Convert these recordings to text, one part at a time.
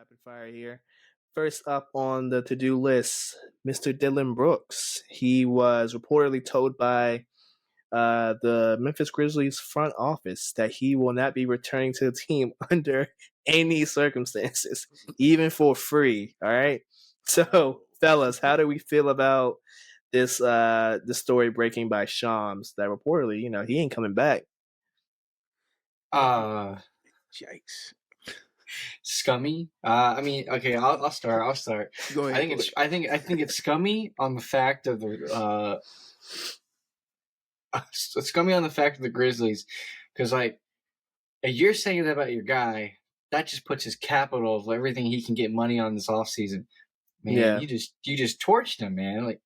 rapid fire here. First up on the to-do list, Mr. Dillon Brooks. He was reportedly told by the Memphis Grizzlies front office that he will not be returning to the team under any circumstances, even for free. All right. So, fellas, how do we feel about this story breaking by Shams that reportedly, he ain't coming back? Uh, Yikes. Scummy. Okay, I'll start. Go ahead. I think it's scummy on the fact of the it's scummy on the fact of the Grizzlies, because like, if you're saying that about your guy, that just puts his capital of everything he can get money on this offseason. Man, Yeah. you just torched him, man. Like,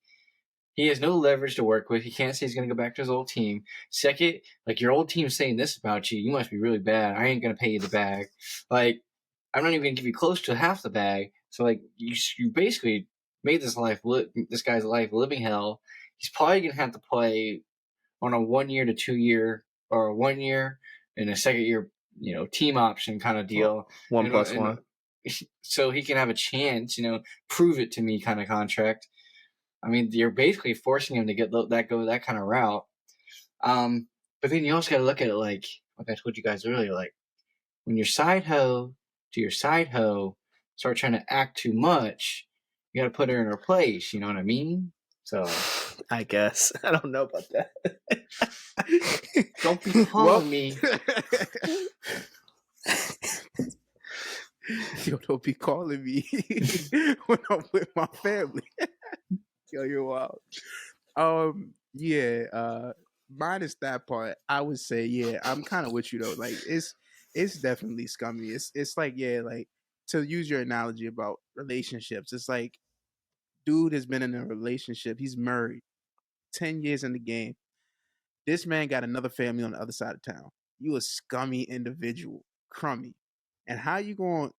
he has no leverage to work with. He can't say he's going to go back to his old team. Second, like, your old team's saying this about you. You must be really bad. I ain't going to pay you the bag. Like, I'm not even going to give you close to half the bag. So, like, you basically made this guy's life living hell. He's probably going to have to play on a 1 year to 2 year, or a 1 year and a second year, team option kind of deal. 1+1. So he can have a chance, prove it to me kind of contract. I mean, you're basically forcing him to go that kind of route. But then you also got to look at it like I told you guys earlier, like, when your side hoe start trying to act too much, you got to put her in her place. You know what I mean? So I guess. I don't know about that. don't be calling me. Yo, don't be calling me when I'm with my family. Yo, you're wild. Minus that part, I would say, yeah, I'm kind of with you though. Like, it's definitely scummy. It's like, yeah, like, to use your analogy about relationships, it's like, dude has been in a relationship. He's married, 10 years in the game. This man got another family on the other side of town. You a scummy individual, crummy. And how you gonna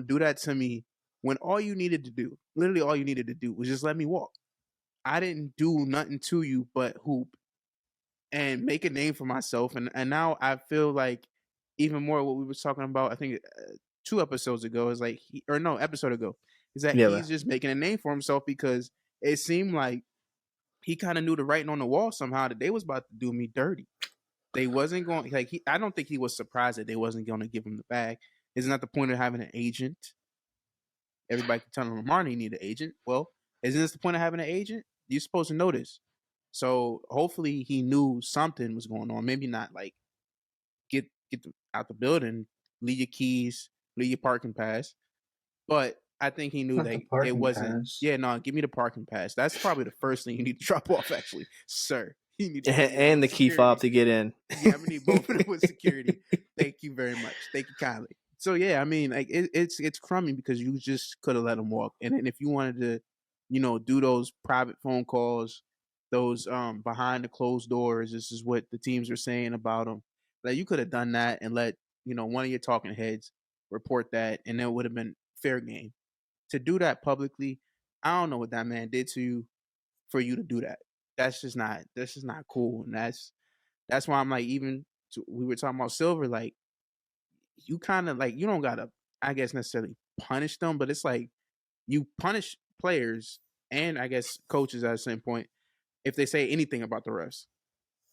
do that to me when all you needed to do, literally all you needed to do, was just let me walk? I didn't do nothing to you but hoop and make a name for myself. And now I feel like even more what we were talking about, I think 2 episodes ago, is like, episode ago, is that he's just making a name for himself, because it seemed like he kind of knew the writing on the wall somehow that they was about to do me dirty. They wasn't going, like, I don't think he was surprised that they wasn't going to give him the bag. Isn't that the point of having an agent? Everybody can tell him Marnie need an agent. Well, isn't this the point of having an agent? You're supposed to know this. So hopefully he knew something was going on. Maybe not like get out the building, leave your keys, leave your parking pass. But I think he knew that it wasn't. Pass. Yeah, no, give me the parking pass. That's probably the first thing you need to drop off, actually, sir. You need to and the key fob to get in. Yeah, I'm gonna need both of them with security. Thank you very much. Thank you kindly. So yeah, I mean, like, it's crummy because you just could have let him walk. And then if you wanted to, do those private phone calls, those behind the closed doors, this is what the teams are saying about him. Like, you could have done that and let one of your talking heads report that, and it would have been fair game. To do that publicly, I don't know what that man did to you for you to do that. That's just not cool. And that's why I'm like, we were talking about Silver, like, you kind of, like, you don't gotta, I guess, necessarily punish them, but it's like you punish players and I guess coaches at a certain point if they say anything about the refs.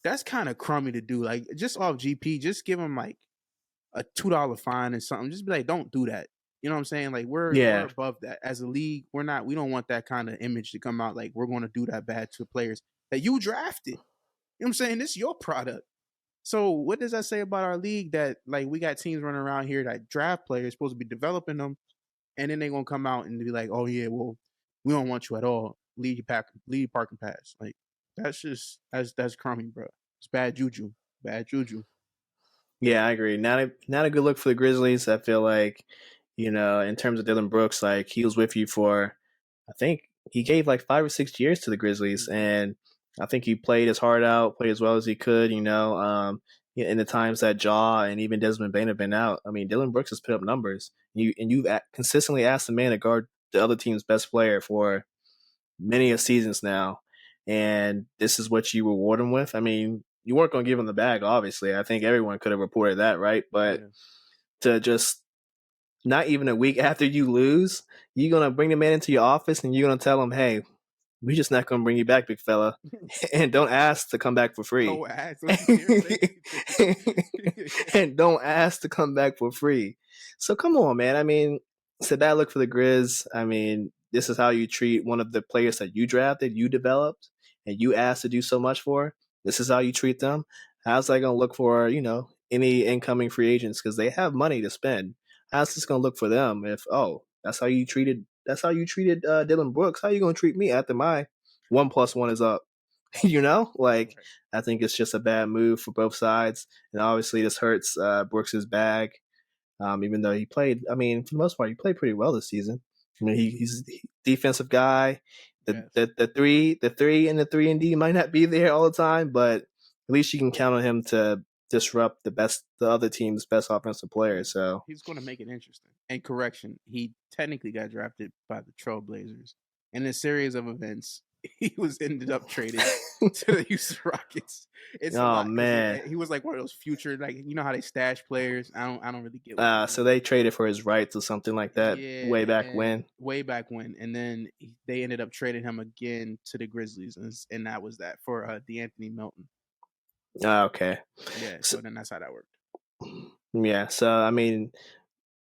That's kind of crummy to do. Like, just off GP, just give them like a $2 fine or something. Just be like, don't do that. You know what I'm saying? Like, we're above that as a league. We don't want that kind of image to come out. Like, we're going to do that bad to players that you drafted. You know what I'm saying? This is your product. So what does that say about our league, that, like, we got teams running around here that draft players, supposed to be developing them, and then they're going to come out and be like, oh yeah, well, we don't want you at all. Leave your parking pass. Like, that's crummy, bro. It's bad juju. Bad juju. Yeah, I agree. Not a good look for the Grizzlies. I feel like, in terms of Dillon Brooks, like, he was with you for, I think he gave like 5 or 6 years to the Grizzlies, and I think he played his heart out, played as well as he could, in the times that Jaw and even Desmond Bane have been out. I mean, Dillon Brooks has put up numbers. You've consistently asked the man to guard the other team's best player for many a seasons now, and this is what you reward him with. I mean, you weren't going to give him the bag, obviously. I think everyone could have reported that, right? But to just not even a week after you lose, you're gonna bring the man into your office and you're gonna tell him, "Hey, we just not gonna bring you back, big fella, and don't ask to come back for free." Don't ask. Don't you dare say anything. And don't ask to come back for free. So come on, man. I mean, it's a bad look for the Grizz. I mean, this is how you treat one of the players that you drafted, you developed, and you asked to do so much for. This is how you treat them. How's that gonna look for any incoming free agents because they have money to spend? How's this gonna look for them if that's how you treated Dillon Brooks? How you gonna treat me after my 1+1 is up? Like I think it's just a bad move for both sides, and obviously this hurts Brooks's bag. Even though he played, I mean, for the most part, he played pretty well this season. I mean, he's a defensive guy. The three and the 3-and-D might not be there all the time, but at least you can count on him to disrupt the other team's best offensive players. So he's going to make it interesting. And correction, he technically got drafted by the Trailblazers. In a series of events, he ended up traded to the Houston Rockets. Man, he was like one of those future, like, you know how they stash players. I don't really get. So they traded for his rights or something like that. Yeah, way back when, and then they ended up trading him again to the Grizzlies, and that was that for DeAnthony Melton. Okay. Yeah. So then that's how that worked. Yeah. So I mean,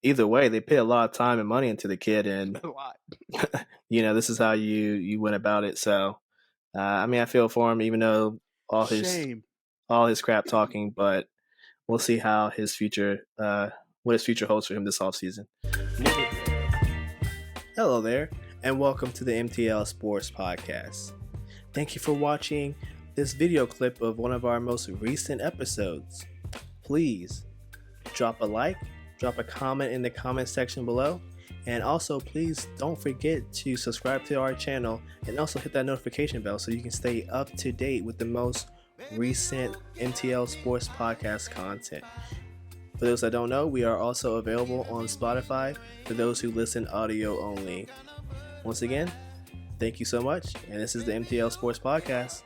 either way, they pay a lot of time and money into the kid, and a lot. This is how you went about it. So, I mean, I feel for him, even though all his crap talking, but we'll see how his future, what his future holds for him this offseason. Hello there, and welcome to the MTL Sports Podcast. Thank you for watching this video clip of one of our most recent episodes. Please drop a like, drop a comment in the comment section below, and also please don't forget to subscribe to our channel and also hit that notification bell so you can stay up to date with the most recent MTL Sports Podcast content. For those that don't know, we are also available on Spotify for those who listen audio only. Once again, thank you so much, and this is the MTL Sports Podcast.